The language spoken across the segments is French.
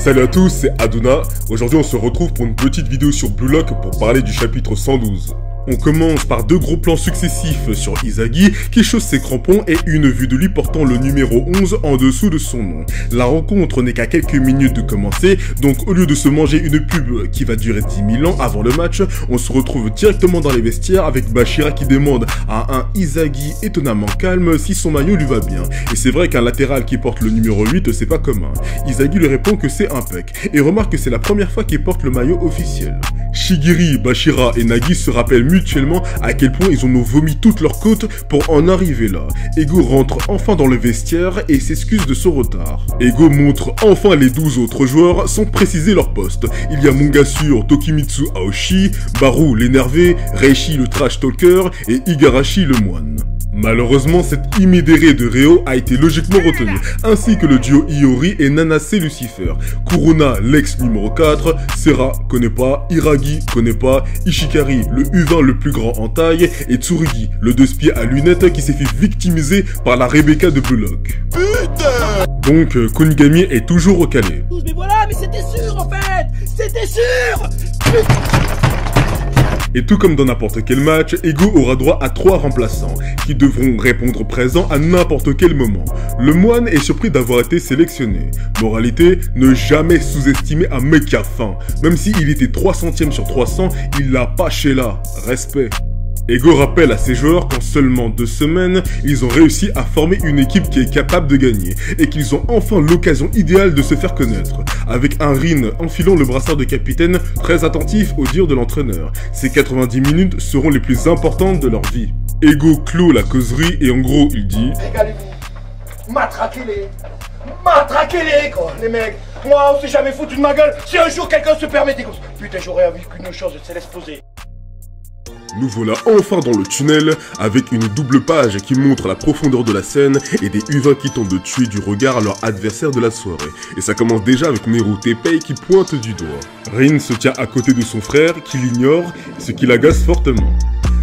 Salut à tous, c'est Aduna. Aujourd'hui on se retrouve pour une petite vidéo sur Blue Lock pour parler du chapitre 112. On commence par deux gros plans successifs sur Izagi qui chausse ses crampons et une vue de lui portant le numéro 11 en dessous de son nom. La rencontre n'est qu'à quelques minutes de commencer, donc au lieu de se manger une pub qui va durer 10 000 ans avant le match, on se retrouve directement dans les vestiaires avec Bashira qui demande à un Izagi étonnamment calme si son maillot lui va bien. Et c'est vrai qu'un latéral qui porte le numéro 8 c'est pas commun. Izagi lui répond que c'est impec et remarque que c'est la première fois qu'il porte le maillot officiel. Shigiri, Bashira et Nagi se rappellent mutuellement à quel point ils ont vomi toutes leurs côtes pour en arriver là. Ego rentre enfin dans le vestiaire et s'excuse de son retard. Ego montre enfin les 12 autres joueurs sans préciser leur poste. Il y a Mongasur, Tokimitsu Aoshi, Baru l'énervé, Reishi le trash talker et Igarashi le moine. Malheureusement, cette immédérée de Reo a été logiquement retenue, ainsi que le duo Iori et Nanase Lucifer. Kuruna, l'ex numéro 4, Sera, connaît pas, Iragi, connaît pas, Ishikari, le U20 le plus grand en taille, et Tsurugi, le 2-spied à lunettes qui s'est fait victimiser par la Rebecca de Blue Lock. Putain! Donc, Konigami est toujours au calais. Mais voilà, mais c'était sûr en fait! C'était sûr! Putain! Et tout comme dans n'importe quel match, Ego aura droit à 3 remplaçants, qui devront répondre présent à n'importe quel moment. Le moine est surpris d'avoir été sélectionné. Moralité, ne jamais sous-estimer un mec qui a faim. Même s'il était 300e sur 300, il l'a pas chez là. Respect. Ego rappelle à ses joueurs qu'en seulement 2 semaines, ils ont réussi à former une équipe qui est capable de gagner, et qu'ils ont enfin l'occasion idéale de se faire connaître, avec un Rin enfilant le brassard de capitaine, très attentif aux dires de l'entraîneur. Ces 90 minutes seront les plus importantes de leur vie. Ego clôt la causerie et en gros il dit « Régalez-vous, matraquez-les quoi, les mecs. Moi on s'est jamais foutu de ma gueule, si un jour quelqu'un se permettait comme ça. Putain j'aurais envie qu'une chose se laisse poser. » Nous voilà enfin dans le tunnel, avec une double page qui montre la profondeur de la scène et des U20 qui tentent de tuer du regard leur adversaire de la soirée. Et ça commence déjà avec Meru Teppei qui pointe du doigt. Rin se tient à côté de son frère, qui l'ignore, ce qui l'agace fortement.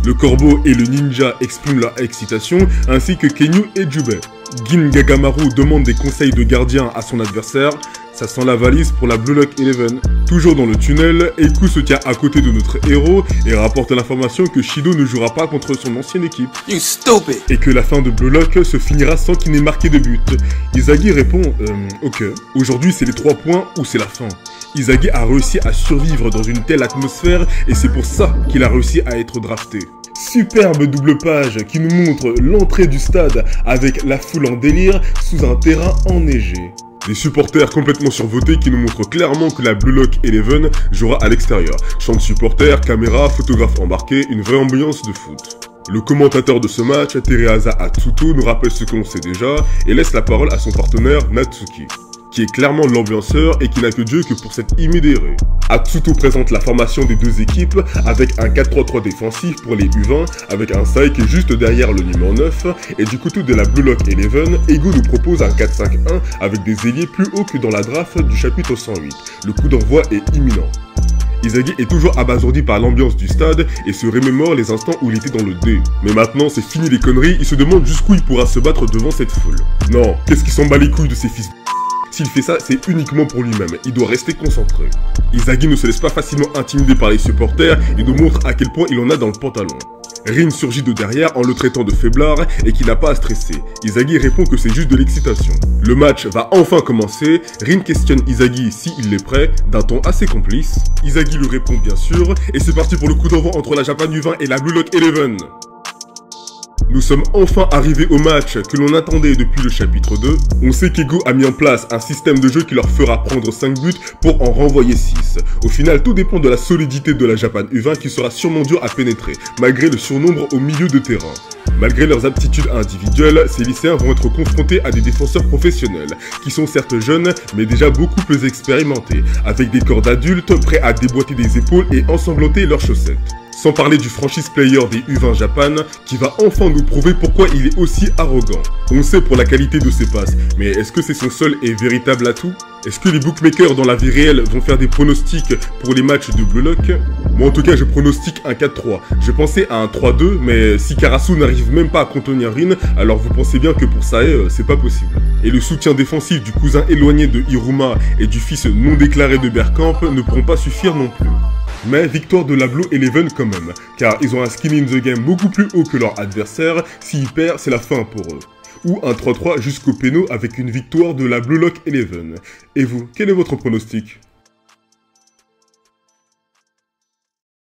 Le corbeau et le ninja expriment leur excitation, ainsi que Kenyu et Jubei. Gin Gagamaru demande des conseils de gardien à son adversaire. Ça sent la valise pour la Blue Lock 11. Toujours dans le tunnel, Eiku se tient à côté de notre héros et rapporte l'information que Shido ne jouera pas contre son ancienne équipe. You stupid. Et que la fin de Blue Lock se finira sans qu'il n'ait marqué de but. Izagi répond ok. Aujourd'hui c'est les 3 points ou c'est la fin. Izagi a réussi à survivre dans une telle atmosphère et c'est pour ça qu'il a réussi à être drafté. Superbe double page qui nous montre l'entrée du stade avec la foule en délire sous un terrain enneigé. Des supporters complètement survotés qui nous montrent clairement que la Blue Lock 11 jouera à l'extérieur. Chant de supporters, caméra, photographe embarqué, une vraie ambiance de foot. Le commentateur de ce match, Tereasa Atsuto, nous rappelle ce que l'on sait déjà et laisse la parole à son partenaire Natsuki, qui est clairement l'ambianceur et qui n'a que Dieu que pour cette immédérée. Atsuto présente la formation des deux équipes avec un 4-3-3 défensif pour les U20, avec un Sai qui est juste derrière le numéro 9, et du côté de la Blue Lock 11, Ego nous propose un 4-5-1 avec des ailiers plus hauts que dans la draft du chapitre 108. Le coup d'envoi est imminent. Izagi est toujours abasourdi par l'ambiance du stade et se remémore les instants où il était dans le D. Mais maintenant c'est fini les conneries, il se demande jusqu'où il pourra se battre devant cette foule. Non, qu'est-ce qui s'en bat les couilles de ces fils de... S'il fait ça, c'est uniquement pour lui-même, il doit rester concentré. Izagi ne se laisse pas facilement intimider par les supporters et nous montre à quel point il en a dans le pantalon. Rin surgit de derrière en le traitant de faiblard et qu'il n'a pas à stresser. Izagi répond que c'est juste de l'excitation. Le match va enfin commencer, Rin questionne Izagi s'il est prêt, d'un ton assez complice. Izagi lui répond bien sûr, et c'est parti pour le coup d'envoi entre la Japan U20 et la Blue Lock 11. Nous sommes enfin arrivés au match que l'on attendait depuis le chapitre 2. On sait qu'Ego a mis en place un système de jeu qui leur fera prendre 5 buts pour en renvoyer 6. Au final, tout dépend de la solidité de la Japan U20 qui sera sûrement dur à pénétrer, malgré le surnombre au milieu de terrain. Malgré leurs aptitudes individuelles, ces lycéens vont être confrontés à des défenseurs professionnels, qui sont certes jeunes, mais déjà beaucoup plus expérimentés, avec des corps d'adultes prêts à déboîter des épaules et ensanglanter leurs chaussettes. Sans parler du franchise player des U20 Japan, qui va enfin nous prouver pourquoi il est aussi arrogant. On sait pour la qualité de ses passes, mais est-ce que c'est son seul et véritable atout ? Est-ce que les bookmakers dans la vie réelle vont faire des pronostics pour les matchs de Blue Lock? Moi en tout cas je pronostique un 4-3. Je pensais à un 3-2, mais si Karasu n'arrive même pas à contenir Rin, alors vous pensez bien que pour Sae, c'est pas possible. Et le soutien défensif du cousin éloigné de Hiruma et du fils non déclaré de Bergkamp ne pourront pas suffire non plus. Mais victoire de la Blue Eleven quand même, car ils ont un skin in the game beaucoup plus haut que leur adversaire. S'ils perdent, c'est la fin pour eux. Ou un 3-3 jusqu'au péno avec une victoire de la Blue Lock Eleven. Et vous, quel est votre pronostic ?